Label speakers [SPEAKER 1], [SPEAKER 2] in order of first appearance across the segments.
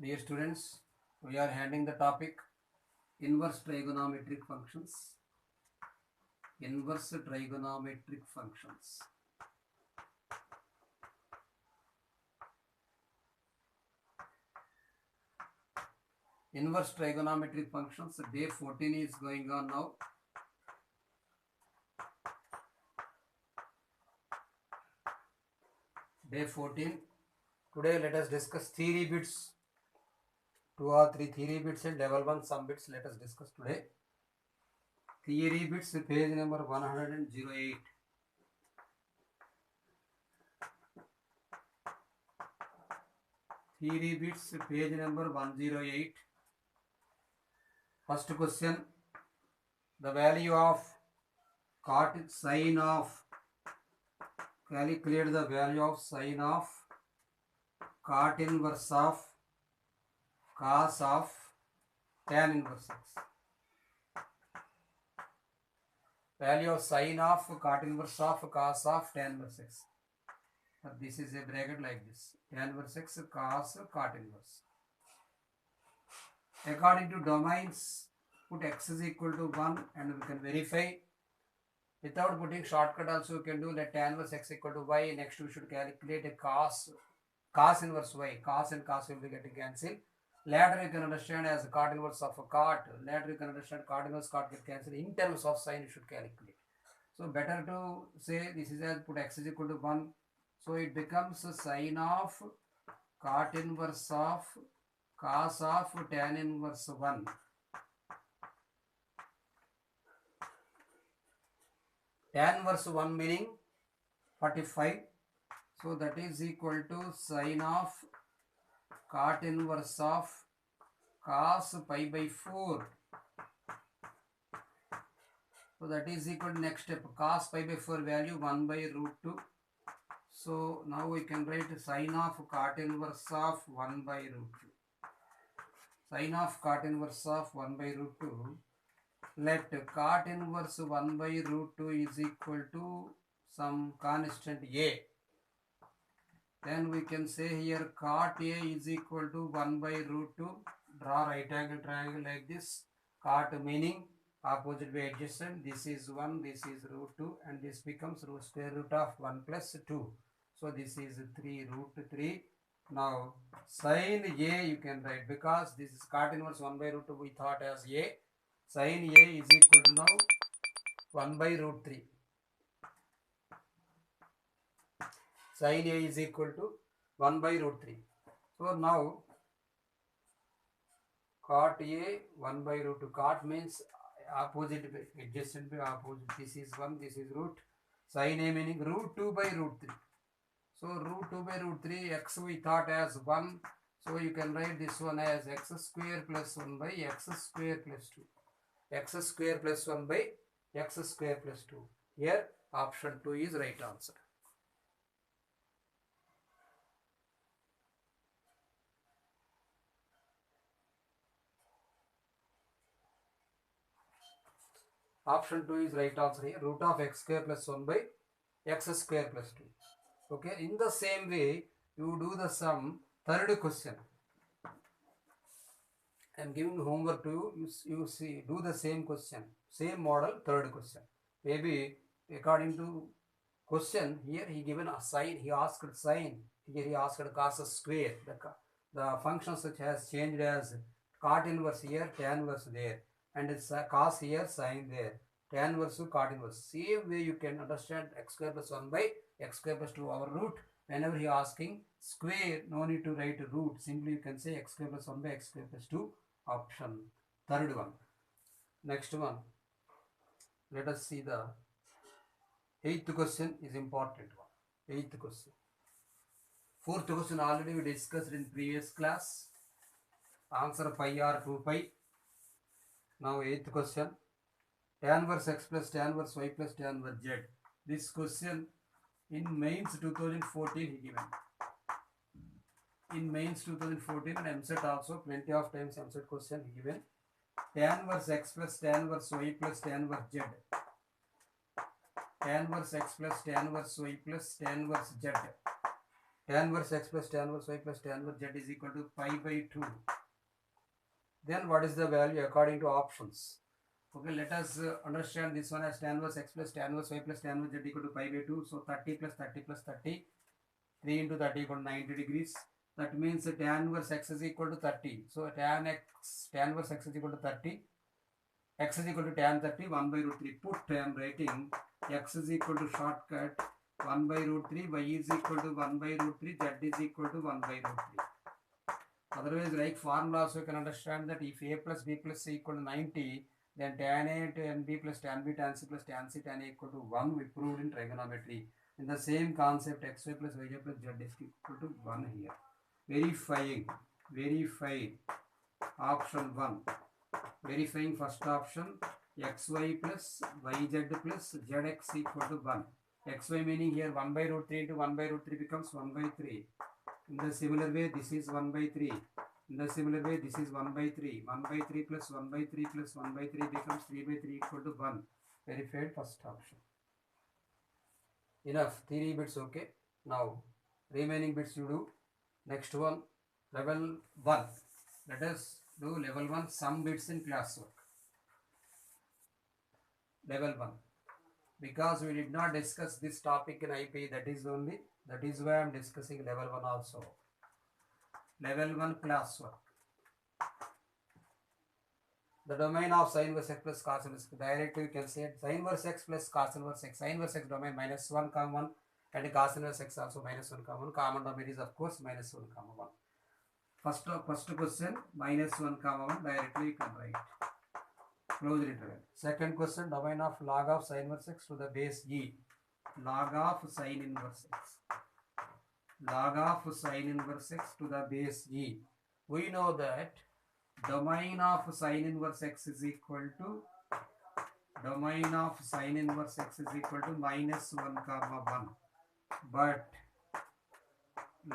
[SPEAKER 1] Dear students, we are handling the topic inverse trigonometric functions. Inverse trigonometric functions. Inverse trigonometric functions. Day 14 is going on now. Day 14. Today let us discuss theory bits. 2 or 3 theory bits and level 1 sum bits. Let us discuss today. Theory bits, page number 108. Theory bits, page number 108. First question, the value of cot sine of, calculate the value of sine of cot inverse of cos of tan inverse x. Value of sine of cot inverse of cos of tan inverse x. This is a bracket like this, tan inverse x cos cot inverse. According to domains, put x is equal to 1 and we can verify. Without putting shortcut also we can do, let tan inverse x equal to y. Next we should calculate a cos inverse y. Cos and cos will be getting cancelled. Later you can understand as cot inverse of a cot. Later you can understand cot inverse cot get cancelled. In terms of sine you should calculate. So better to say this is as put x is equal to 1. So it becomes sine of cot inverse of cos of tan inverse 1. Tan inverse 1 meaning 45. So that is equal to sine of cot inverse of cos pi by 4. So that is equal to next step, cos pi by 4 value 1 by root 2. So now we can write sine of cot inverse of 1 by root 2. Sine of cot inverse of 1 by root 2. Let cot inverse 1 by root 2 is equal to some constant a. Then we can say here cot a is equal to 1 by root 2. Draw right angle triangle like this. Cot meaning opposite by adjacent. This is 1, this is root 2 and this becomes square root of 1 plus 2. So this is 3 root 3. Now sin a you can write, because this is cot inverse 1 by root 2 we thought as a. Sin a is equal to now 1 by root 3. Sin a is equal to 1 by root 3. So now cot a 1 by root 2. Cot means opposite adjacent by opposite. This is 1, this is root. Sin a meaning root 2 by root 3. So root 2 by root 3, x we thought as 1. So you can write this one as x square plus 1 by x square plus 2. X square plus 1 by x square plus 2. Here option 2 is right answer. Option 2 is right answer here. Root of x square plus 1 by x square plus 2. Okay. In the same way, you do the sum. Third question. I am giving homework to you. You see, do the same question. Same model, third question. Maybe according to question, here he given a sign. He asked sine. Here he asked cos square. The function such has changed as cot inverse here, tan inverse there. And it's cos here, sine there. Tan inverse to cot inverse. Same way you can understand x square plus 1 by x square plus 2 over root. Whenever he asking square, no need to write root. Simply you can say x square plus 1 by x square plus 2. Option third one. Next one. Let us see the 8th question is important one. 8th question. 4th question already we discussed in previous class. Answer pi or 2 pi. Now 8th question. Tan inverse x plus tan inverse y plus tan inverse z. This question in mains 2014 he given. In mains 2014 and MSET also plenty of times MSET question he given. Tan inverse x plus tan inverse y plus tan inverse z. Tan inverse x plus tan inverse y plus tan inverse z. tan inverse x plus tan inverse y plus tan inverse z is equal to pi by 2. Then what is the value according to options? Okay, let us understand this one as tan inverse x plus tan inverse y plus tan inverse z equal to pi by 2. So 30 plus 30 plus 30, 3 into 30 equal to 90 degrees. That means tan inverse x is equal to 30. So tan inverse x is equal to 30. X is equal to tan 30, 1 by root 3. Put, I am writing x is equal to shortcut 1 by root 3, y is equal to 1 by root 3, z is equal to 1 by root 3. Otherwise, like formula also you can understand that if a plus b plus c equal to 90, then tan a tan b plus tan b tan c plus tan c tan a equal to 1, we proved in trigonometry. In the same concept, xy plus yj plus z is equal to 1 here. Verifying option 1. Verifying first option, xy plus yz plus zx equal to 1. Xy meaning here 1 by root 3 into 1 by root 3 becomes 1 by 3. In the similar way, this is 1 by 3. In the similar way, this is 1 by 3. 1 by 3 plus 1 by 3 plus 1 by 3 becomes 3 by 3 equal to 1. Verified first option. Enough. 3 bits okay. Now, remaining bits you do. Next one, level 1. Let us do level 1, some bits in classwork. Level 1. Because we did not discuss this topic in IP, that is why I am discussing level 1 also. Level 1 classwork. The domain of sin inverse x plus cos inverse, directly you can say sin inverse x plus cos inverse x. Sin inverse x domain minus 1, 1 and cos inverse x also minus 1, 1. Common domain is of course minus 1, 1. First question minus 1, 1 directly you can write. Close interval. Second question, domain of log of sin inverse x to the base e. Log of sin inverse x. Log of sin inverse x to the base e. We know that domain of sin inverse x is equal to minus 1, 1. But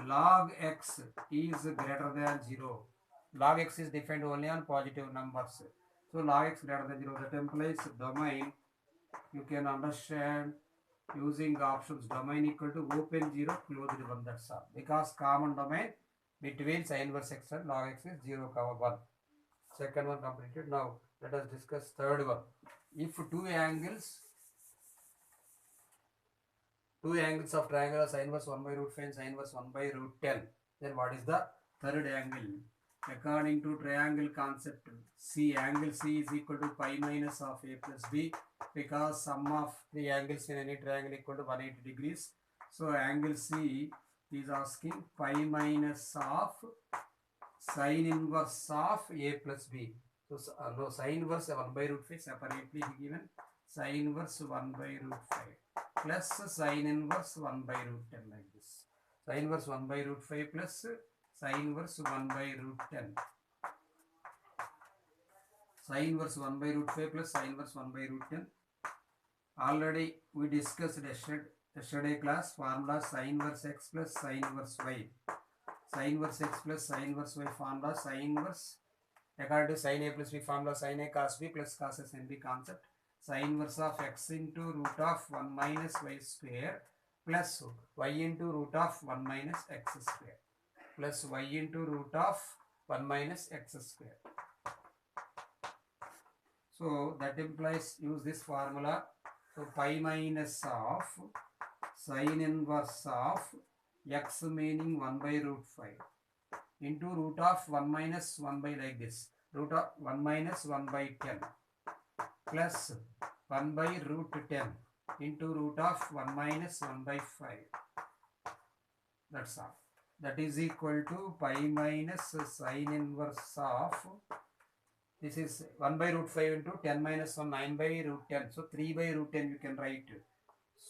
[SPEAKER 1] log x is greater than 0. Log x is defined only on positive numbers. So log x greater than 0. That implies domain, you can understand using options, domain equal to open 0, closed 1, that's all. Because common domain between sin inverse x and log x is 0, 1. Second one completed. Now let us discuss third one. If two angles of triangle are sin inverse 1 by root 5 and sin inverse 1 by root 10, then what is the third angle? According to triangle concept, angle C is equal to pi minus of a plus b, because sum of the angles in any triangle equal to 180 degrees. So angle C is asking pi minus of sin inverse of a plus b. So no, sin inverse 1 by root 5 separately given, sin inverse 1 by root 5 plus sin inverse 1 by root 10, like this. Sin inverse 1 by root 5 plus sin inverse 1 by root 10. Sin inverse 1 by root 5 plus sin inverse 1 by root 10. Already we discussed yesterday class, formula sin inverse x plus sin inverse y. Sin inverse x plus sin inverse y formula, sin inverse according to sin a plus b formula, sin a cos b plus cos a sin b concept. Sin inverse of x into root of 1 minus y square plus y into root of 1 minus x square plus y into root of 1 minus x square. So that implies use this formula. So pi minus of sin inverse of x meaning 1 by root 5 into root of 1 minus 1 by, like this, root of 1 minus 1 by 10 plus 1 by root 10 into root of 1 minus 1 by 5. That's all. That is equal to pi minus sin inverse of, this is 1 by root 5 into 10 minus 1, 9 by root 10. So 3 by root 10 you can write.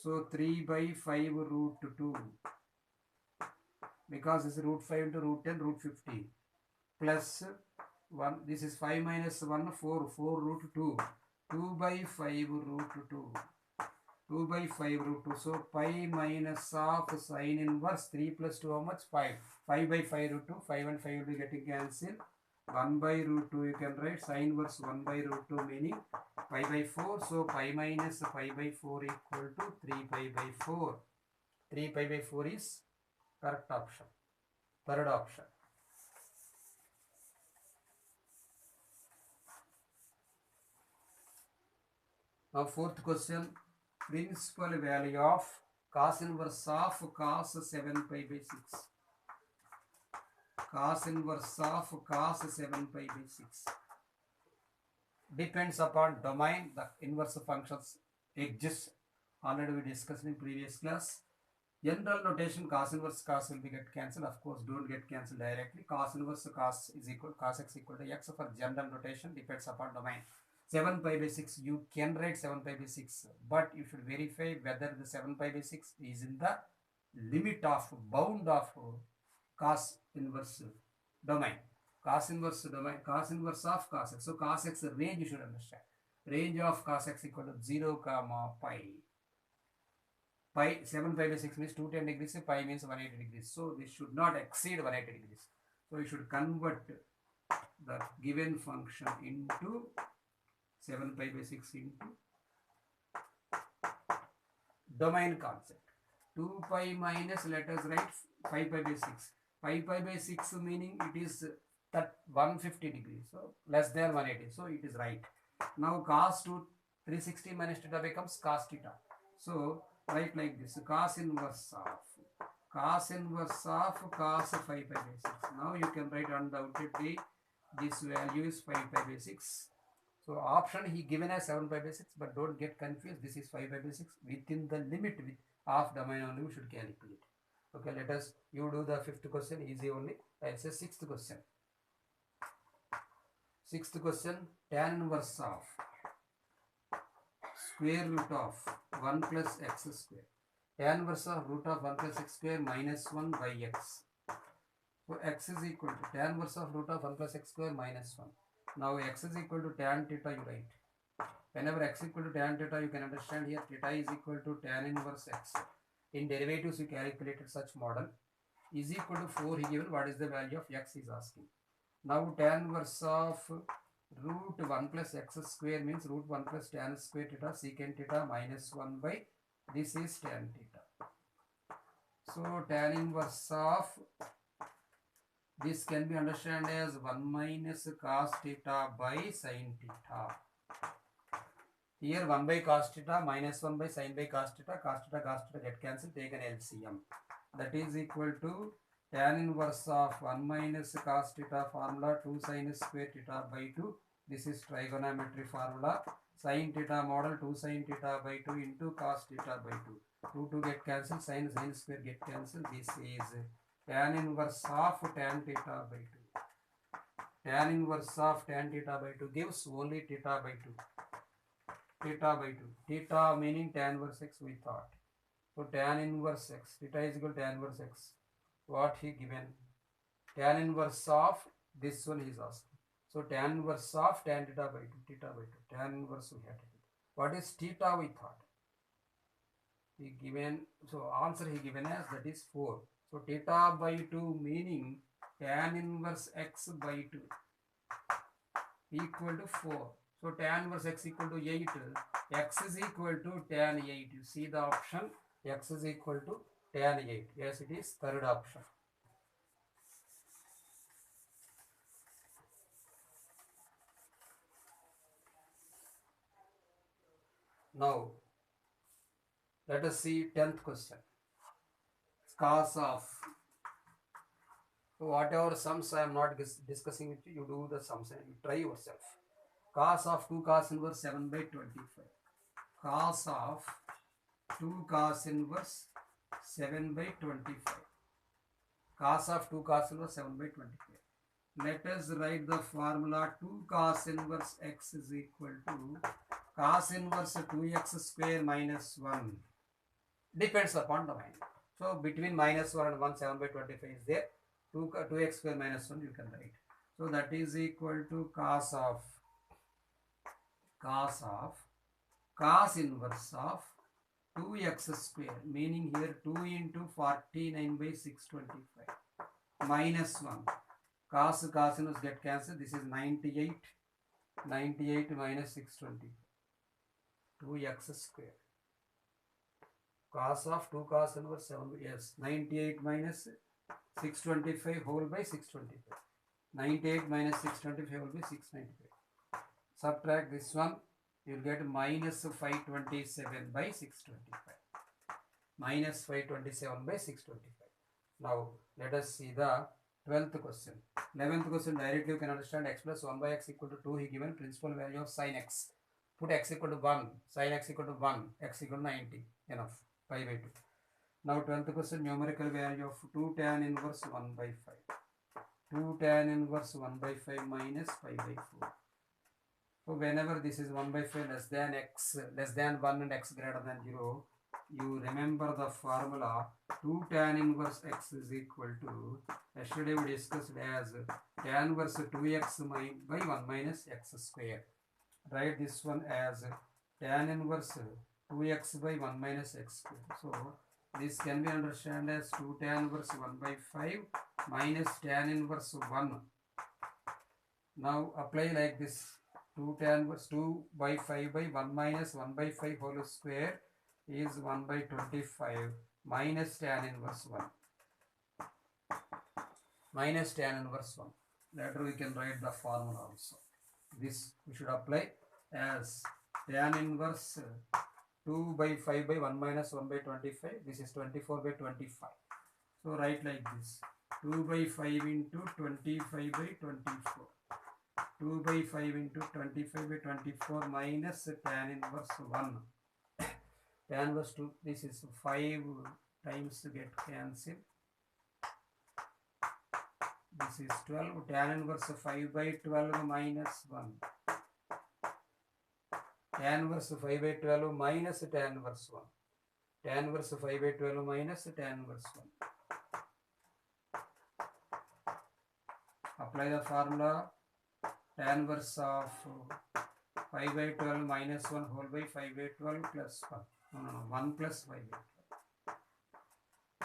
[SPEAKER 1] So 3 by 5 root 2. Because this is root 5 into root 10, root 50. Plus 1, this is 5 minus 1, 4, 4 root 2. 2 by 5 root 2. 2 by 5 root 2. So pi minus of sin inverse 3 plus 2 how much? 5. 5 by 5 root 2. 5 and 5 will be getting cancelled. 1 by root 2 you can write sin inverse 1 by root 2 meaning pi by 4. So pi minus pi by 4 equal to 3 pi by 4. 3 pi by 4 is Correct option. Third option. Now fourth question. Principal value of cos inverse of cos 7 pi by 6. Cos inverse of cos 7 pi by 6. Depends upon domain. The inverse functions exist. Already we discussed in previous class. General notation cos inverse cos will be get cancelled. Of course, don't get cancelled directly. Cos inverse cos is equal cos x equal to x for general notation depends upon domain. 7 pi by 6 you can write 7 pi by 6, but you should verify whether the 7 pi by 6 is in the limit of bound of cos inverse domain. Cos inverse domain, cos inverse of cos x. So cos x range you should understand. Range of cos x equal to 0 comma pi. Pi 7 pi by 6 means 210 degrees, pi means 180 degrees. So this should not exceed 180 degrees. So you should convert the given function into 7 pi by 6 into domain concept. 2 pi minus, let us write 5 pi by 6. 5 pi by 6 meaning it is that 150 degrees. So less than 180. So it is right. Now cos 360 minus theta becomes cos theta. So write like this. Cos inverse of cos 5 pi by 6. Now you can write undoubtedly this value is 5 pi by 6. So option he given as 7 pi by 6, but don't get confused. This is 5 pi by 6 within the limit with half domain only we should calculate. Okay, let us, you do the fifth question, easy only. I'll say sixth question. Sixth question, tan inverse of square root of 1 plus x square. Tan inverse of root of 1 plus x square minus 1 by x. So x is equal to tan inverse of root of 1 plus x square minus 1. Now x is equal to tan theta you write. Whenever x equal to tan theta, you can understand here theta is equal to tan inverse x. In derivatives, you calculated such model. Is equal to 4 he given. What is the value of x is asking. Now tan inverse of root 1 plus x square means root 1 plus tan square theta secant theta minus 1 by this is tan theta. So tan inverse of this can be understood as 1 minus cos theta by sin theta. Here 1 by cos theta minus 1 by sin by cos theta get cancelled, take an LCM. That is equal to tan inverse of 1 minus cos theta formula 2 sin square theta by 2. This is trigonometry formula. Sin theta model 2 sin theta by 2 into cos theta by 2. 2 get cancelled, sin square get cancelled. This is tan inverse of tan theta by 2. Tan inverse of tan theta by 2 gives only theta by 2. Theta by 2. Theta meaning tan inverse x we thought. So tan inverse x. Theta is equal to tan inverse x. What he given? Tan inverse of this one he is asking. So tan inverse of tan theta by 2. Theta by 2. Tan inverse we had to do. What is theta we thought? He given. So answer he given as that is 4. So theta by 2 meaning tan inverse x by 2 equal to 4. So tan inverse x equal to 8. X is equal to tan 8. You see the option. X is equal to tan 8. Yes, it is third option. Now, let us see 10th question. Cos of. So whatever sums I am not discussing with you, you do the sums and you try yourself. Cos of 2 cos inverse 7 by 25. Cos of 2 cos inverse 7 by 25. Cos of 2 cos inverse 7 by 25. Let us write the formula 2 cos inverse x is equal to cos inverse 2x square minus 1. Depends upon domain. So between minus 1 and 1, 7 by 25 is there. 2x square minus 1 you can write. So that is equal to cos inverse of 2x square, meaning here 2 into 49 by 625 minus 1. Cos inverse get cancelled. This is 98 minus 625. 2x square. cos of 2 cos inverse 7, yes, 98 minus 625 whole by 625. 98 minus 625 will be 695. Subtract this one, you will get minus 527 by 625. Minus 527 by 625. Now, let us see the 12th question. 11th question directly you can understand x plus 1 by x equal to 2. He given principal value of sin x. Put x equal to 1, sin x equal to 1, x equal to 90. Enough, pi by 2. Now 12th question, numerical value of 2 tan inverse 1 by 5. 2 tan inverse 1 by 5 minus 5 by 4. So whenever this is 1 by 5 less than x, less than 1 and x greater than 0, you remember the formula 2 tan inverse x is equal to, yesterday we discussed as tan inverse 2x by 1 minus x square. Write this one as tan inverse 2x by 1 minus x square. So this can be understood as 2 tan inverse 1 by 5 minus tan inverse 1. Now apply like this, 2 tan inverse 2 by 5 by 1 minus 1 by 5 whole square is 1 by 25 minus tan inverse 1. Minus tan inverse 1. Later we can write the formula also. This we should apply as tan inverse 2 by 5 by 1 minus 1 by 25. This is 24 by 25. So write like this, 2 by 5 into 25 by 24. 2 by 5 into 25 by 24 minus tan inverse 1. Tan inverse 2, this is 5 times get cancelled. This is 12. Tan inverse 5 by 12 minus 1. Tan inverse 5 by 12 minus tan inverse 1. Tan inverse 5 by 12 minus tan inverse 1. Apply the formula. Tan inverse of 5 by 12 minus 1 whole by 5 by 12 plus 1. No, 1 plus 5 by 12.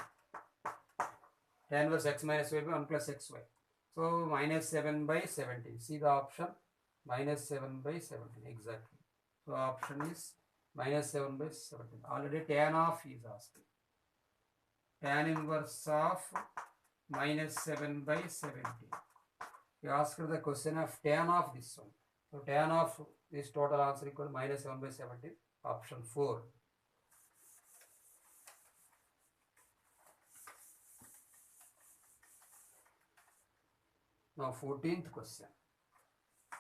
[SPEAKER 1] Tan inverse x minus y by 1 plus xy. So minus 7 by 17. See the option, minus 7 by 17 exactly. So option is minus 7 by 17. Already tan of is asking. Tan inverse of minus 7 by 17. You asked the question of tan of this one. So tan of this total answer equal to minus 7 by 17. Option 4. Now 14th question.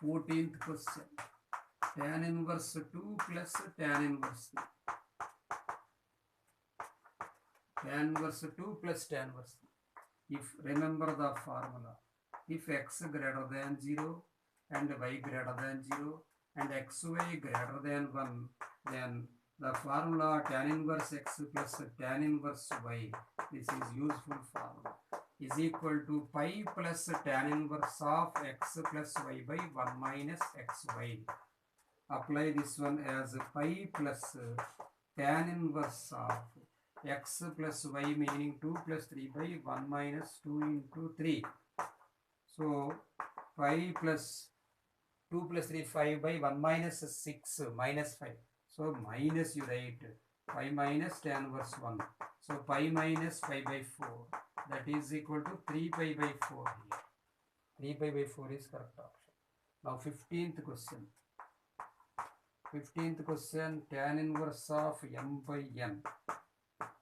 [SPEAKER 1] 14th question. Tan inverse 2 plus tan inverse 3. Tan inverse 2 plus tan inverse 3. If remember the formula, if x greater than 0 and y greater than 0 and xy greater than 1, then the formula tan inverse x plus tan inverse y, this is useful formula, is equal to pi plus tan inverse of x plus y by 1 minus xy. Apply this one as pi plus tan inverse of x plus y, meaning 2 plus 3 by 1 minus 2 into 3. So 5 plus 2 plus 3, 5 by 1 minus 6 minus 5. So minus you write 5 minus tan inverse 1. So pi minus 5 by 4. That is equal to 3 pi by 4 here. 3 pi by 4 is correct option. Now 15th question. 15th question, tan inverse of m by n.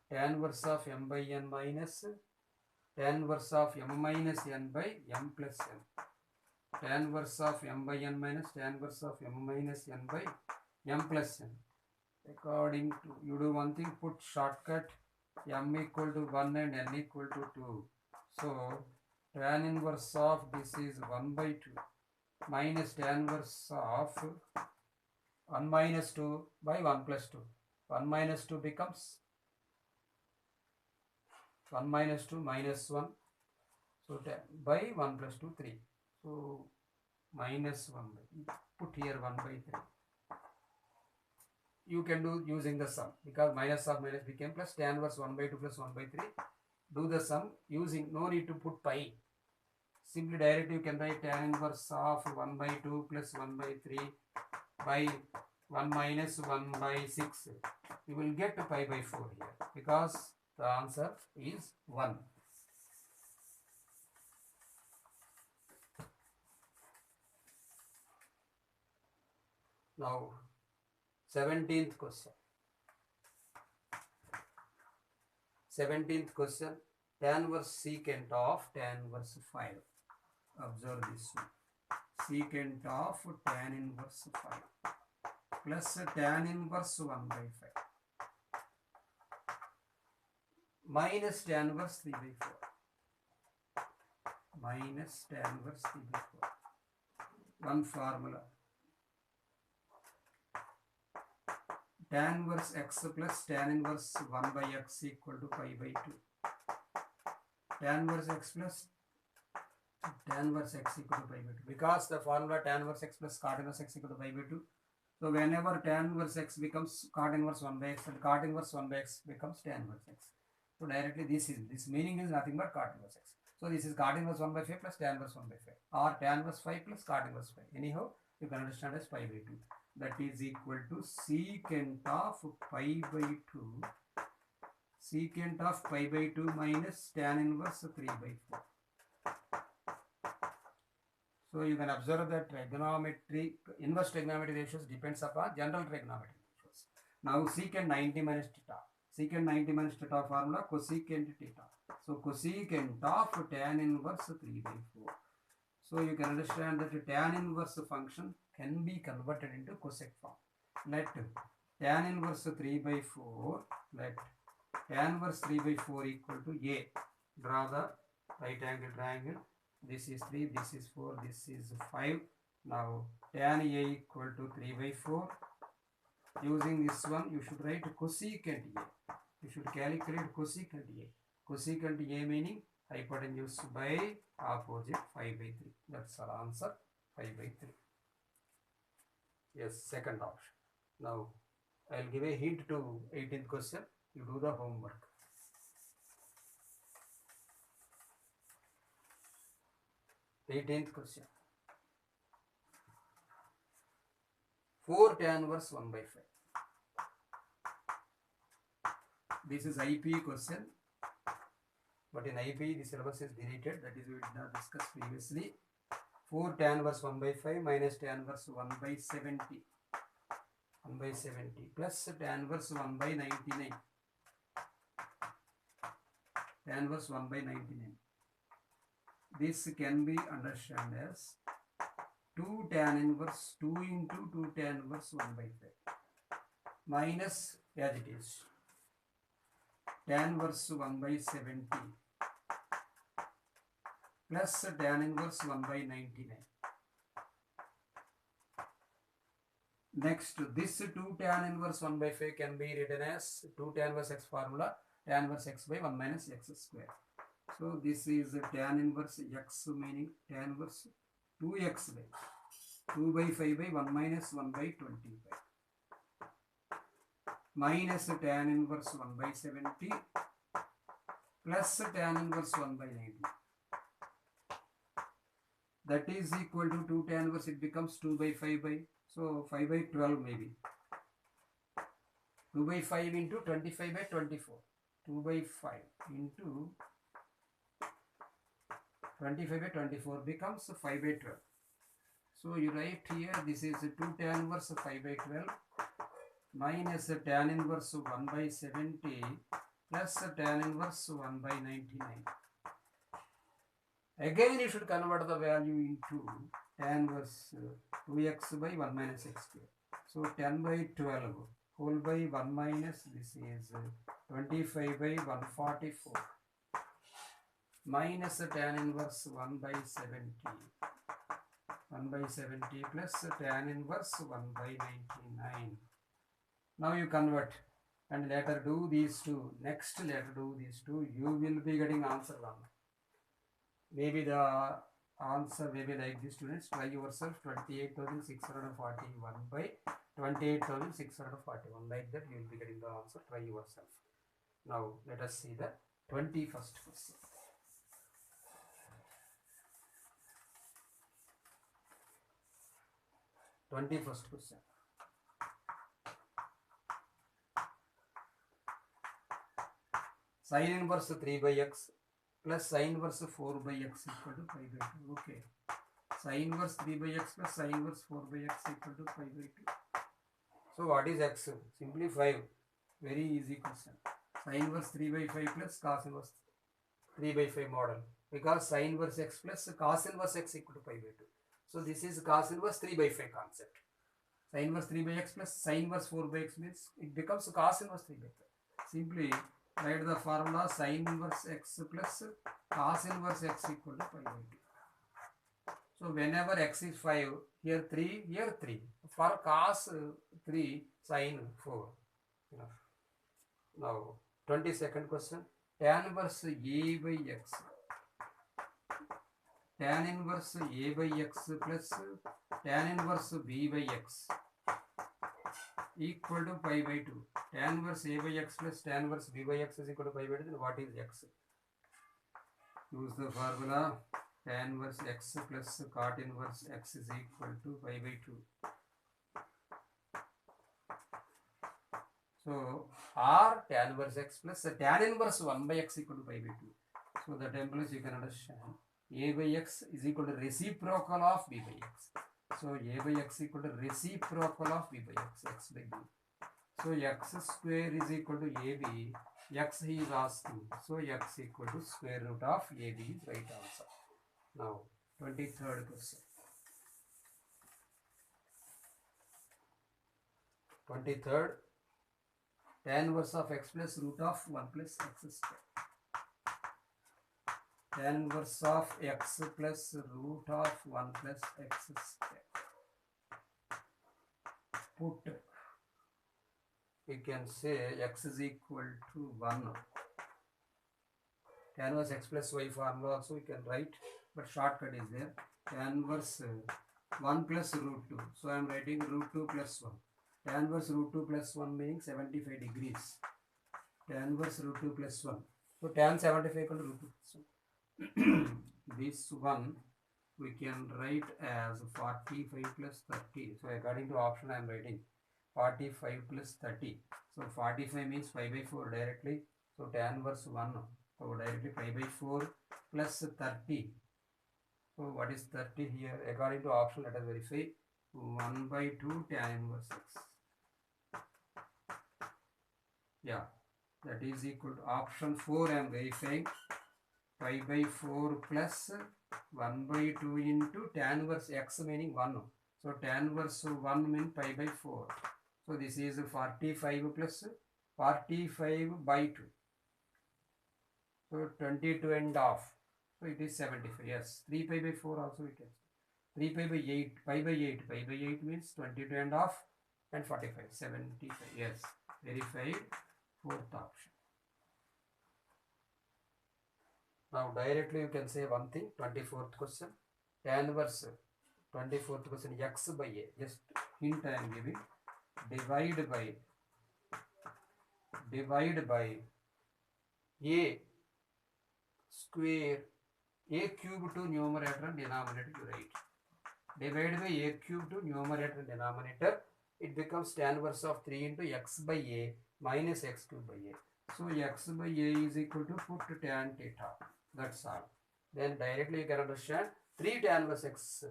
[SPEAKER 1] Tan inverse of m by n minus tan inverse of m minus n by m plus n. Tan inverse of m by n minus tan inverse of m minus n by m plus n. According to, you do one thing, put shortcut m equal to 1 and n equal to 2. So tan inverse of this is 1 by 2 minus tan inverse of 1 minus 2 by 1 plus 2. 1 minus 2 becomes 1 minus 2 minus 1. So by 1 plus 2, 3. So minus 1 by, put here 1 by 3. You can do using the sum, because minus of minus became plus, tan inverse 1 by 2 plus 1 by 3. Do the sum using, no need to put pi. Simply directly you can write tan inverse of 1 by 2 plus 1 by 3 by 1 minus 1 by 6. you will get pi by 4 here because the answer is 1. Now 17th question. 17th question, tan inverse secant of tan inverse 5. Observe this one. Secant of tan inverse 5 plus tan inverse 1 by 5 minus tan inverse 3 by 4 minus tan inverse 3 by 4. One formula. Tan inverse x plus tan inverse 1 by x equal to pi by 2. Tan inverse x plus tan inverse x equal to pi by 2. Because the formula tan inverse x plus cot inverse x equal to pi by 2. So whenever tan inverse x becomes cot inverse 1 by x and cot inverse 1 by x becomes tan inverse x. So directly this meaning is nothing but cot inverse x. So this is cot inverse 1 by 5 plus tan inverse 1 by 5 or tan inverse 5 plus cot inverse 5. Anyhow, you can understand as pi by 2. That is equal to secant of pi by 2, secant of pi by 2 minus tan inverse 3 by 4. So you can observe that trigonometry, inverse trigonometry ratios depends upon general trigonometry ratios. Now secant 90 minus theta. Secant 90 minus theta formula cosecant theta. So cosecant of tan inverse 3 by 4. So you can understand that tan inverse function can be converted into cosec form. Let tan inverse 3 by 4, let tan inverse 3 by 4 equal to A. Draw the right angle triangle. This is 3, this is 4, this is 5. Now tan A equal to 3 by 4. Using this one, you should write cosecant A. You should calculate cosecant A. Cosecant A meaning hypotenuse by opposite 5 by 3. That's our answer, 5 by 3. Yes, second option. Now, I will give a hint to 18th question. You do the homework. 18th question. 4 tan inverse 1 by 5. This is IP question. But in IP, the syllabus is deleted. That is, we did not discuss previously. 4 tan inverse 1 by 5 minus tan inverse 1 by 70. 1 by 70 plus tan inverse 1 by 99. Tan inverse 1 by 99. This can be understood as 2 tan inverse 2 into 2 tan inverse 1 by 5 minus, as it is, tan inverse 1 by 70 plus tan inverse 1 by 99. Next, this 2 tan inverse 1 by 5 can be written as 2 tan inverse x formula, tan inverse x by 1 minus x square. So this is tan inverse x meaning tan inverse 2x by 2 by 5 by 1 minus 1 by 25 minus tan inverse 1 by 70 plus tan inverse 1 by 90. That is equal to 2 tan inverse, it becomes 2 by 5 by, so 5 by 12 maybe. 2 by 5 into 25 by 24. 2 by 5 into 25 by 24 becomes 5 by 12. So you write here, this is 2 tan inverse 5 by 12 minus tan inverse 1 by 70 plus tan inverse 1 by 99. Again, you should convert the value into tan inverse 2x by 1 minus x square. So 10 by 12 whole by 1 minus, this is 25 by 144 minus tan inverse 1 by 70. 1 by 70 plus tan inverse 1 by 99. Now you convert and later do these two. Next, later do these two. You will be getting answer 1. Maybe the answer may be like this, students. Try yourself. 28,641 by 28,641. Like that, you will be getting the answer. Try yourself. Now, let us see the 21st question. 21st question. Sin inverse 3 by x plus sin inverse 4 by x equal to pi by 2. Okay. Sin inverse 3 by x plus sin inverse 4 by x equal to pi by 2. So what is x? Simply 5. Very easy question. Sin inverse 3 by 5 plus cos inverse 3 by 5 model. Because sin inverse x plus cos inverse x equal to pi by 2. So this is cos inverse 3 by 5 concept. Sin inverse 3 by x plus sin inverse 4 by x means it becomes cos inverse 3 by 5. Simply write the formula sin inverse x plus cos inverse x equal to pi by 2. So whenever x is 5, here 3, here 3. For cos 3, sin 4. Now 22nd question. Tan inverse a by x. Tan inverse a by x plus tan inverse b by x equal to pi by 2. Tan inverse a by x plus tan inverse b by x is equal to pi by 2. Then what is x? Use the formula. Tan inverse x plus cot inverse x is equal to pi by 2. So r tan inverse x plus tan inverse 1 by x equal to pi by 2. So the template you can understand. A by x is equal to reciprocal of b by x. So a by x equal to reciprocal of b by x by b. So x square is equal to ab. X he is asking. So x equal to square root of ab is right answer. Now 23rd question. 23rd. Tan inverse of x plus root of 1 plus x square. Tan inverse of x plus root of 1 plus x square. Put, we can say x is equal to 1. Tan inverse x plus y formula also we can write, but shortcut is there. Tan inverse 1 plus root 2. So I am writing root 2 plus 1. Tan inverse root 2 plus 1 meaning 75 degrees. Tan inverse root 2 plus 1. So tan 75 equal to root 2 plus 1. This one we can write as 45 plus 30. So according to option I am writing 45 plus 30. So 45 means pi by 4 directly. So tan inverse 1. So directly pi by 4 plus 30. So what is 30 here? According to option let us verify. 1 by 2 tan inverse x. Yeah, that is equal to option 4 I am verifying. Pi by 4 plus 1 by 2 into tan inverse x meaning 1. So tan inverse 1 means pi by 4. So this is 45 plus 45 by 2. So 22 and half. So it is 75. Yes, 3 pi by 4 also we can. 3 pi by 8. Pi by 8. Pi by 8 means 22 and half and 45. 75. Yes, verified. Fourth option. Now directly you can say one thing. 24th question. Tan inverse 24th question x by a. Just hint I am giving. Divide by a square, a cube to numerator and denominator you write. Divide by a cube to numerator and denominator. It becomes tan inverse of 3 into x by a minus x cube by a. So x by a is equal to put tan theta. That's all. Then directly you can understand 3 tan inverse x.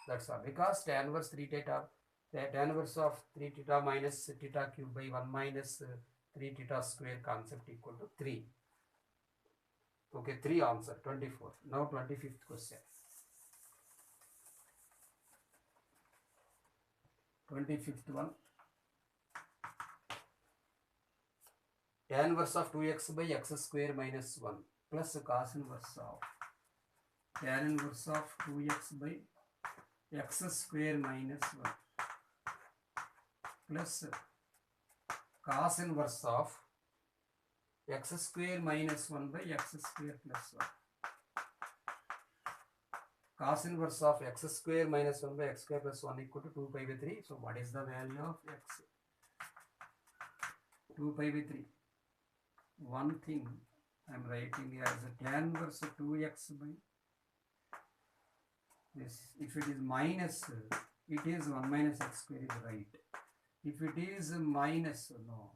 [SPEAKER 1] That's all. Because tan inverse 3 theta, tan inverse of 3 theta minus theta cube by 1 minus 3 theta square concept equal to 3. Okay, 3 answer, 24. Now 25th question. 25th one. Tan inverse of 2x by x square minus 1 plus cos inverse of tan inverse of 2x by x square minus 1 plus cos inverse of x square minus 1 by x square plus 1. Cos inverse of x square minus 1 by x square plus 1 equal to 2 pi by 3. So what is the value of x? 2 pi by 3. One thing I am writing as a tan inverse 2x by this. If it is minus, it is 1 minus x square is right. If it is minus, no.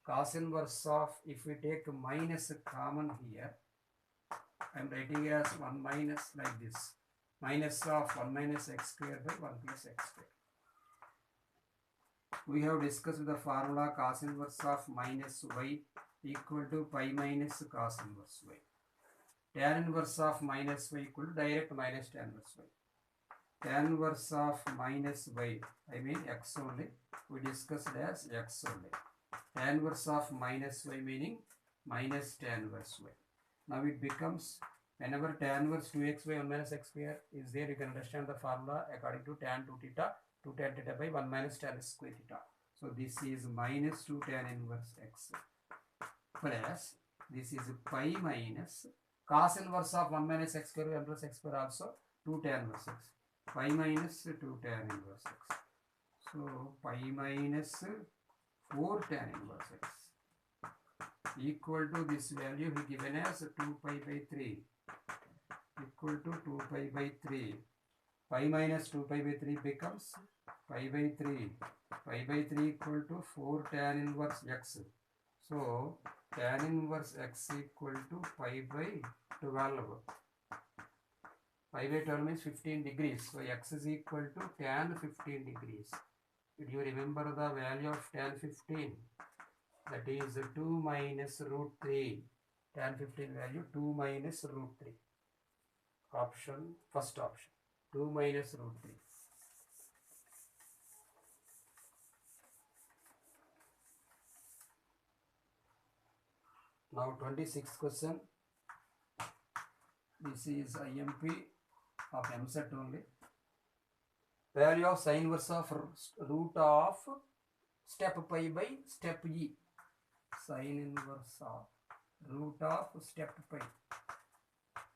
[SPEAKER 1] cos inverse of, if we take minus common here, I am writing as 1 minus like this. Minus of 1 minus x square by 1 plus x square. We have discussed the formula cos inverse of minus y equal to pi minus cos inverse y. Tan inverse of minus y equal to direct minus tan inverse y. Tan inverse of minus y, I mean x only, we discussed as x only. Tan inverse of minus y meaning minus tan inverse y. Now it becomes, whenever tan inverse 2xy 1 minus x square is there, you can understand the formula according to tan 2 theta, 2 tan theta by 1 minus tan square theta. So this is minus 2 tan inverse x plus this is pi minus cos inverse of 1 minus x square 1 plus x square also 2 tan inverse x. Pi minus 2 tan inverse x. So pi minus 4 tan inverse x equal to this value he given as 2 pi by 3 equal to 2 pi by 3. Pi minus 2 pi by 3 becomes pi by 3. Pi by 3 equal to 4 tan inverse x. So tan inverse x equal to pi by 12. Pi by 12 means 15 degrees. So x is equal to tan 15 degrees. Did you remember the value of tan 15? That is 2 minus root 3. Tan 15 value 2 minus root 3. Option, first option, 2 minus root 3. Now 26th question. This is IMP of MSET only. Value of sine inverse of root of step pi by step e. Sine inverse of root of step pi.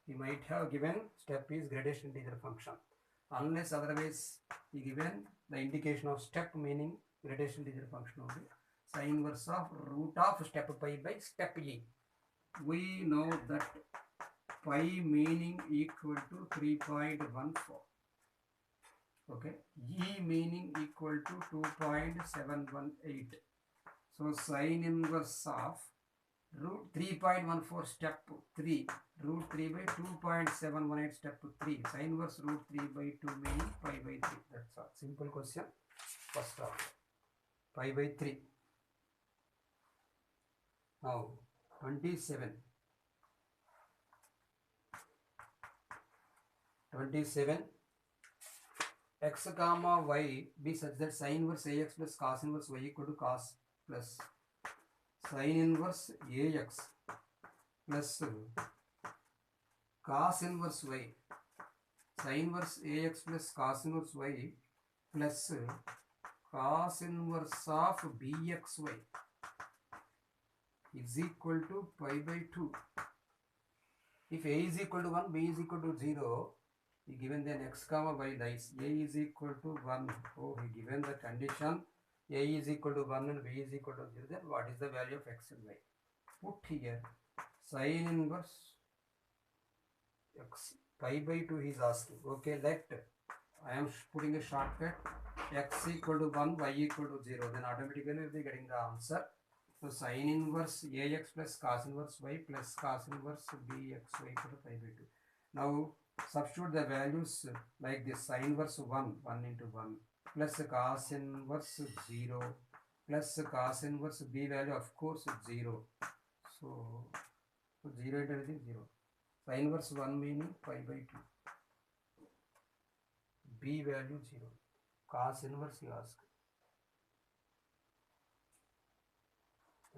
[SPEAKER 1] He might have given step is gradation integer function. Unless otherwise he given the indication of step meaning gradation integer function only. Sine inverse of root of step pi by step e. We know that pi meaning equal to 3.14. Okay, e meaning equal to 2.718. So sine inverse of root 3.14 step 3, root 3 by 2.718 step 3. Sine inverse root 3 by 2 meaning pi by 3. That's all. Simple question. First off, pi by 3. Now 27. 27. X comma y be such that sine inverse ax plus cos inverse y equal to cos plus sine inverse ax plus cos inverse y. Sine inverse ax plus cos inverse y plus cos inverse of bxy is equal to pi by 2. If a is equal to 1, b is equal to 0, he given then x comma y lies a is equal to 1. Oh, he given the condition a is equal to 1 and b is equal to 0. Then what is the value of x and y? Put here sine inverse x pi by 2 he is asking. Okay, let I am putting a shortcut x equal to 1, y equal to 0. Then automatically we will be getting the answer. So sine inverse ax plus cos inverse y plus cos inverse bxy equal to pi by 2. Now substitute the values like this: sine inverse 1 into 1 plus cos inverse 0 plus cos inverse b value of course 0. So 0 into anything 0. Sine inverse 1 meaning pi by 2. B value 0. Cos inverse you ask.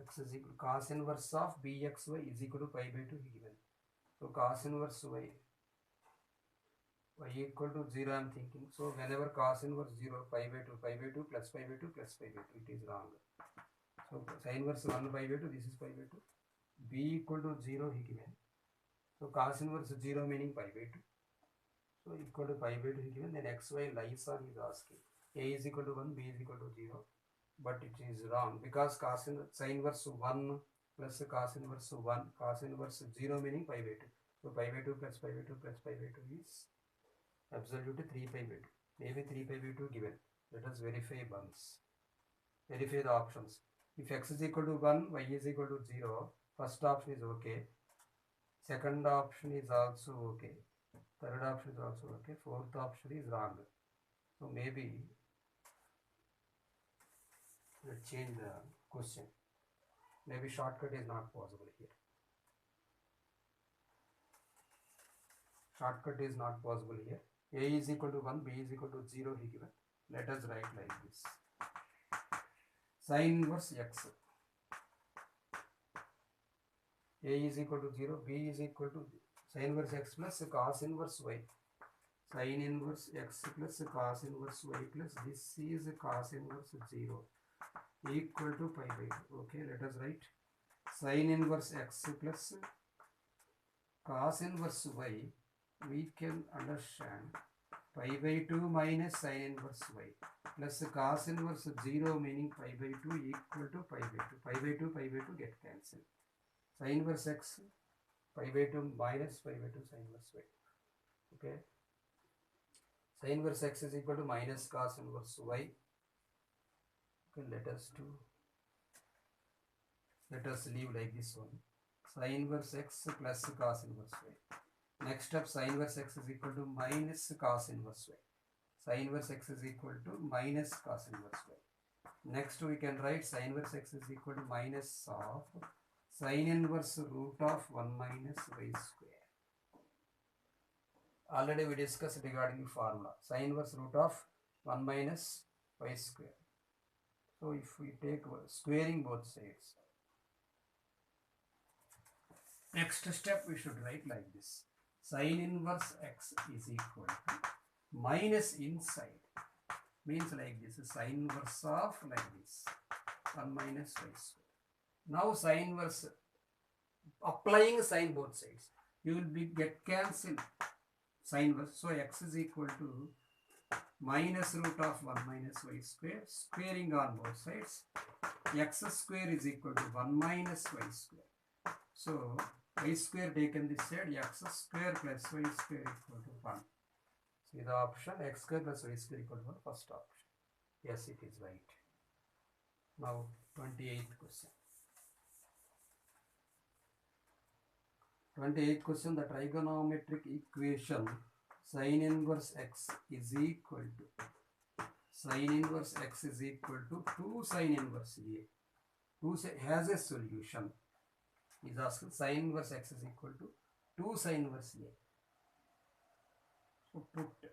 [SPEAKER 1] X is equal to cos inverse of bxy is equal to pi by 2 given. So cos inverse y equal to 0 I am thinking. So whenever cos inverse 0, pi by 2 plus pi by 2 plus pi by 2, it is wrong. So sin inverse 1 pi by 2, this is pi by 2. B equal to 0 he given. So cos inverse 0 meaning pi by 2. So equal to pi by 2 he given. Then xy lies on is asking. A is equal to 1, B is equal to 0. But it is wrong because sin inverse 1 plus cos inverse 1, cos inverse 0 meaning pi by 2. So pi by 2 plus pi by 2 plus pi by 2 is absolute 3 pi by 2. Maybe 3 pi by 2 given. Let us verify once. Verify the options. If x is equal to 1, y is equal to 0, first option is okay. Second option is also okay. Third option is also okay. Fourth option is wrong. So maybe let's change the question. Maybe shortcut is not possible here. Shortcut is not possible here. A is equal to 1, B is equal to 0 he given. Let us write like this. Sin inverse x. A is equal to 0, B is equal to sin inverse x plus cos inverse y. Sin inverse x plus cos inverse y plus this is cos inverse 0 equal to pi by 2. Okay, let us write sin inverse x plus cos inverse y. We can understand pi by 2 minus sin inverse y plus cos inverse 0 meaning pi by 2 equal to pi by 2. Pi by 2 get cancelled. Sin inverse x pi by 2 minus pi by 2 sin inverse y. Okay. Sin inverse x is equal to minus cos inverse y. Okay, let us leave like this one. Sin inverse x plus cos inverse y. Next step, sin inverse x is equal to minus cos inverse y. Sin inverse x is equal to minus cos inverse y. Next we can write sin inverse x is equal to minus of sin inverse root of 1 minus y square. Already we discussed regarding the formula. Sin inverse root of 1 minus y square. So if we take squaring both sides. Next step we should write like this. Sin inverse x is equal to minus inside. Means like this. Sin inverse of like this. 1 minus y square. Now sin inverse, applying sin both sides, you will get cancelled sin inverse. So x is equal to minus root of 1 minus y square, squaring on both sides. X square is equal to 1 minus y square. So y square taken this side, x square plus y square equal to 1. See the option x square plus y square equal to 1, first option. Yes, it is right. Now 28th question. 28th question, the trigonometric equation sin inverse x is equal to 2 sin inverse a. 2 has a solution. Is asked sin inverse x is equal to 2 sin inverse a. So put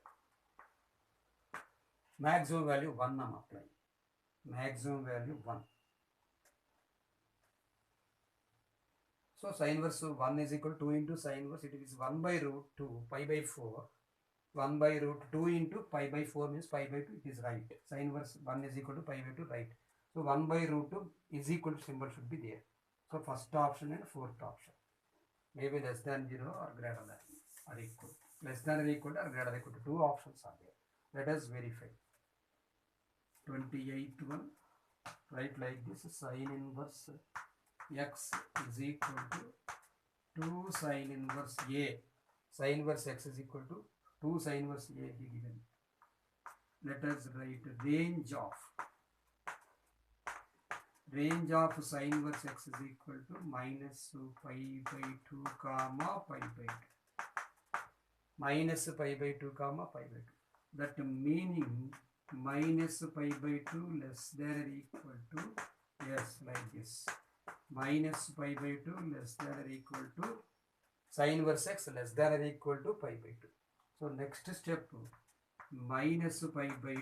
[SPEAKER 1] maximum value 1 I am applying. Maximum value 1. So sin inverse 1 is equal to 2 into sin inverse. It is 1 by root 2 pi by 4. 1 by root 2 into pi by 4 means pi by 2. It is right. Sin inverse 1 is equal to pi by 2, right. So 1 by root 2 is equal to symbol should be there. So first option and fourth option. Maybe less than 0 or greater than or equal. Less than or equal to or greater than equal to. 2 options are there. Let us verify. 28th one. Write like this. Sin inverse x is equal to 2 sin inverse a. Sin inverse x is equal to 2 sin inverse a given. Let us write range of sin inverse x is equal to minus pi by 2 comma pi by 2. Minus pi by 2 comma pi by 2. That meaning minus pi by 2 less than or equal to, yes, like this. Minus pi by 2 less than or equal to sin inverse x less than or equal to pi by 2. So next step, minus pi by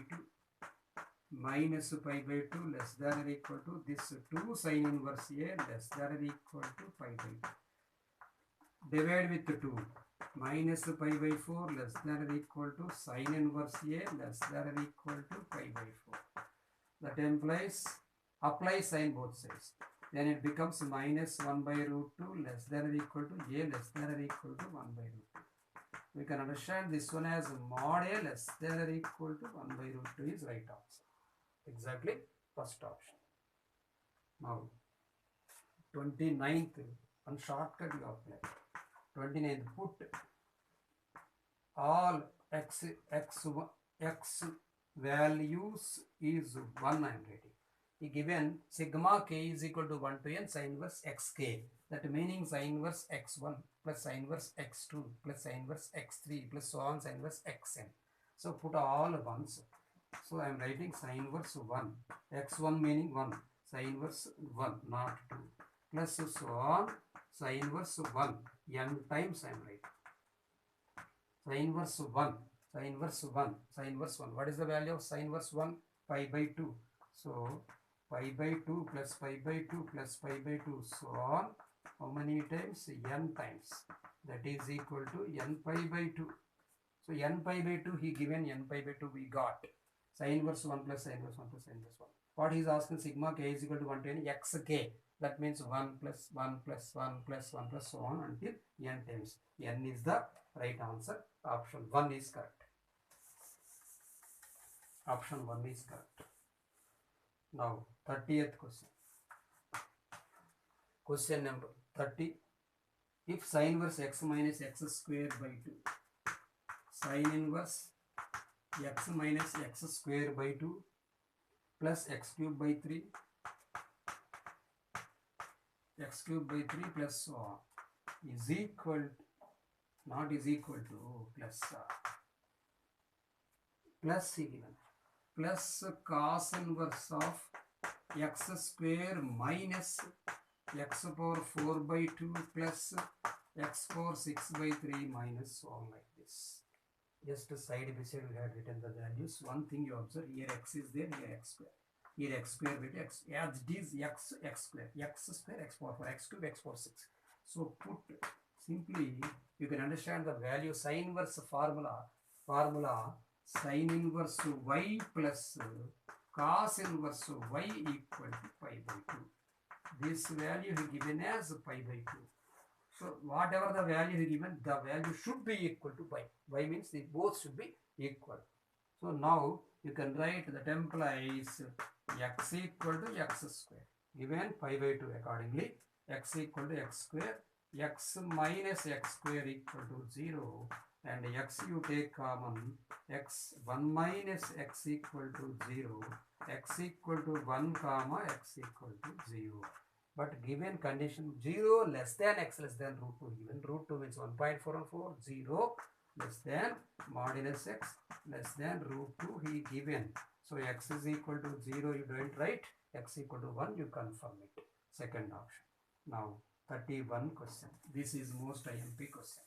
[SPEAKER 1] 2 less than or equal to this 2 sin inverse a less than or equal to pi by 2. Divide with 2. Minus pi by 4 less than or equal to sin inverse a less than or equal to pi by 4. That implies apply sin both sides. Then it becomes minus 1 by root 2 less than or equal to a less than or equal to 1 by root 2. We can understand this one as mod a less than or equal to 1 by root 2 is right answer. Exactly first option. Now 29th, one shortcut you apply. 29th, put all x values is 1 I am writing. he given sigma k is equal to 1 to n sin inverse xk. That meaning sin inverse x1 plus sin inverse x2 plus sin inverse x3 plus so on sin inverse xn. So put all ones. So I am writing sin inverse 1. x1 meaning 1. Sin inverse 1, not 2. Plus so on sin inverse 1. N times I am writing. Sin inverse 1. Sin inverse 1. Sin inverse 1. What is the value of sin inverse 1? Pi by 2. So pi by 2 plus pi by 2 plus pi by 2. So on. How many times? N times. That is equal to n pi by 2. So n pi by 2 he given n pi by 2 we got. Sin inverse 1 plus sin inverse 1 plus sin inverse 1. What he is asking sigma k is equal to 1 to n xk. That means 1 plus 1 plus 1 plus 1 plus so on until n times. N is the right answer. Option 1 is correct. Option 1 is correct. Now 30th question. Question number 30. If sin inverse x minus x square by 2, sin inverse x minus x square by 2 plus x cube by 3, x cube by 3 plus so on is equal to, not is equal to, plus given, plus cos inverse of x square minus x power 4 by 2 plus x power 6 by 3 minus so on like this. Just side by side we had written the values. One thing you observe, here x is there, here x square. Here x square with x, as it is x square, x power 4, x cube, x power 6. So put simply, you can understand the value sin inverse formula sin inverse y plus cos inverse y equal to pi by 2. This value he given as pi by 2. So whatever the value he given, the value should be equal to pi. Y means they both should be equal. So now you can write that implies x equal to x square. Given pi by 2 accordingly, x equal to x square, x minus x square equal to 0, and x you take common, x 1 minus x equal to 0, x equal to 1 comma x equal to 0. But given condition 0 less than x less than root 2, given root 2 means 1.414, 0 less than modulus x less than root 2 he given. So x is equal to 0 you don't write, x equal to 1 you confirm it. Second option. Now 31 question. This is most IMP question.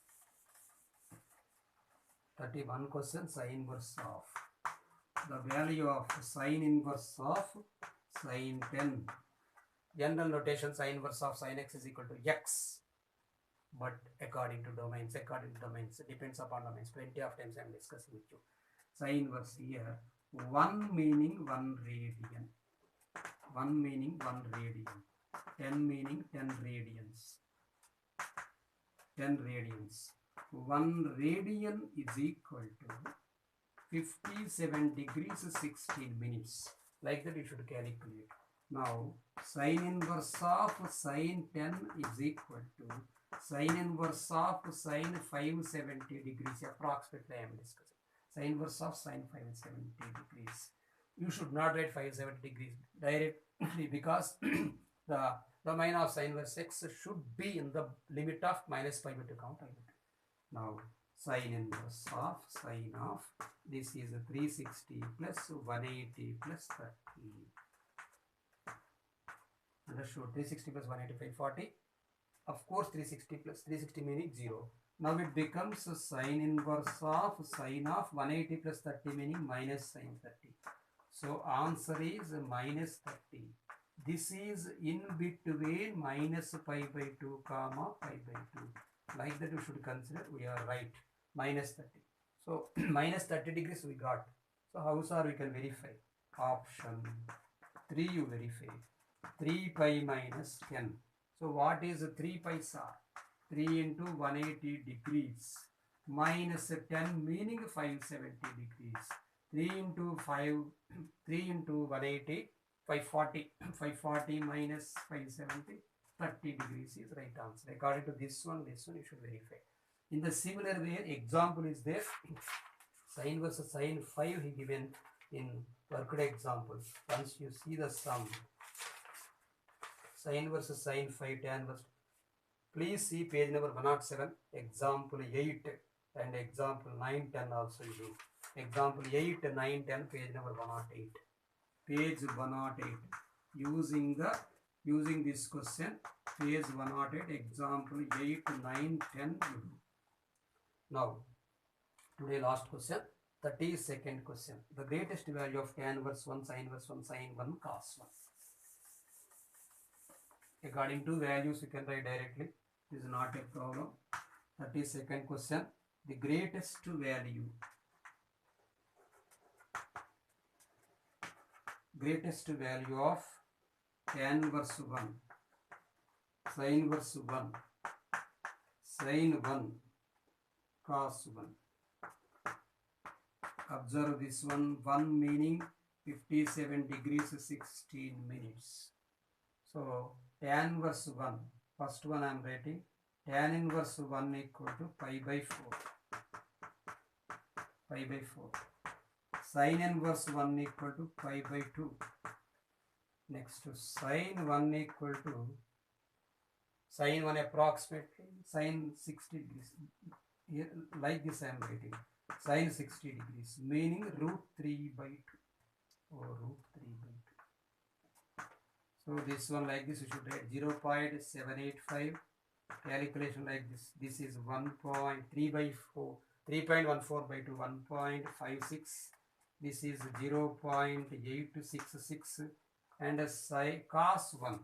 [SPEAKER 1] 31 question, sin inverse of the value of sin inverse of sin 10. General notation sin inverse of sin x is equal to x, but according to domains, depends upon domains. Plenty of times I am discussing with you. Sin inverse here, 1 meaning 1 radian, 1 meaning 1 radian, 10 meaning 10 radians, 10 radians. 1 radian is equal to 57 degrees 16 minutes. Like that you should calculate. Now sin inverse of sin 10 is equal to sin inverse of sin 570 degrees. Approximately I am discussing. Sin inverse of sin 570 degrees. You should not write 570 degrees directly because the domain of sin inverse x should be in the limit of minus pi by 2 count. Now sin inverse of sin of this is 360 plus 180 plus 30. Understood? 360 plus 185, 40. Of course 360 plus 360 meaning 0. Now it becomes sin inverse of sin of 180 plus 30 meaning minus sin 30. So answer is minus 30. This is in between minus pi by 2 comma pi by 2. Like that you should consider we are right. Minus 30. So minus 30 degrees we got. So how sir we can verify? Option 3 you verify. 3 pi minus 10. So what is 3 pi sir? 3 into 180 degrees minus 10 meaning 570 degrees. 3 into 5, 3 into 180, 540. 540 minus 570, 30 degrees is right answer. According to this one you should verify. In the similar way, example is there. Sin versus sin 5 he given in worked example. Once you see the sum, sine versus sine 5 tan versus, please see page number 107, example 8 and example 9, 10 also you do. Example 8, 9, 10, page number 108. Page 108. Using this question, page 108, example 8, 9, 10 you do. Now, today last question, 32nd question. The greatest value of tan inverse 1, sin inverse 1, sin 1, cos 1. According to values, you can write directly. This is not a problem. 32nd question. The greatest value of tan inverse 1, sin inverse 1, sin 1, cos 1. Observe this one. 1 meaning 57 degrees 16 minutes. So tan inverse 1, first one I am writing, tan inverse 1 equal to pi by 4. Pi by 4. Sin inverse 1 equal to pi by 2. Next to sin 1 equal to, sin 1 approximately, sin 60 degrees. Here, like this I am writing, sin 60 degrees, meaning root 3 by 2. Or root 3 by 2. So this one like this, you should write 0.785. Calculation like this. This is 1.3 by 4, 3.14 by 2, 1.56. This is 0.866. And cos 1.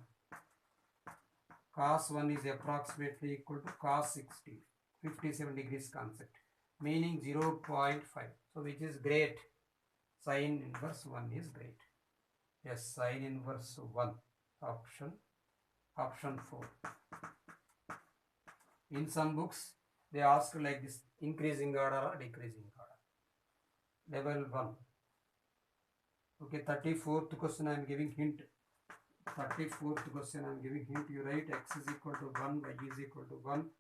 [SPEAKER 1] Cos 1 is approximately equal to cos 60. 57 degrees concept. Meaning 0.5. So which is great? Sin inverse 1 is great. Yes, sin inverse 1. Option 4. In some books, they ask like this, increasing order or decreasing order. Level 1. Okay, 34th question I am giving hint. 34th question I am giving hint. You write x is equal to 1, y is equal to 1,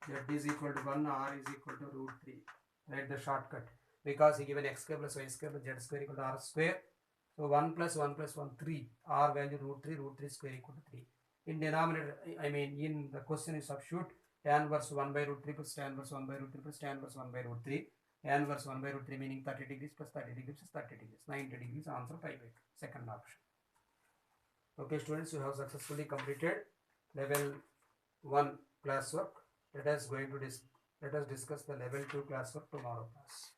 [SPEAKER 1] z is equal to 1, r is equal to root 3. Write the shortcut. Because he given x square plus y square plus z square equal to r square. So 1 plus 1 plus 1, 3. R value root 3 square equal to 3. In denominator, I mean in the question is substitute tan inverse 1 by root 3 plus tan inverse 1 by root 3 plus tan inverse 1 by root 3. Tan inverse 1 by root 3 meaning 30 degrees plus 30 degrees plus 30 degrees. 90 degrees, answer pi by 2. Second option. Okay students, you have successfully completed level 1 classwork. Let us discuss the level 2 classwork tomorrow class.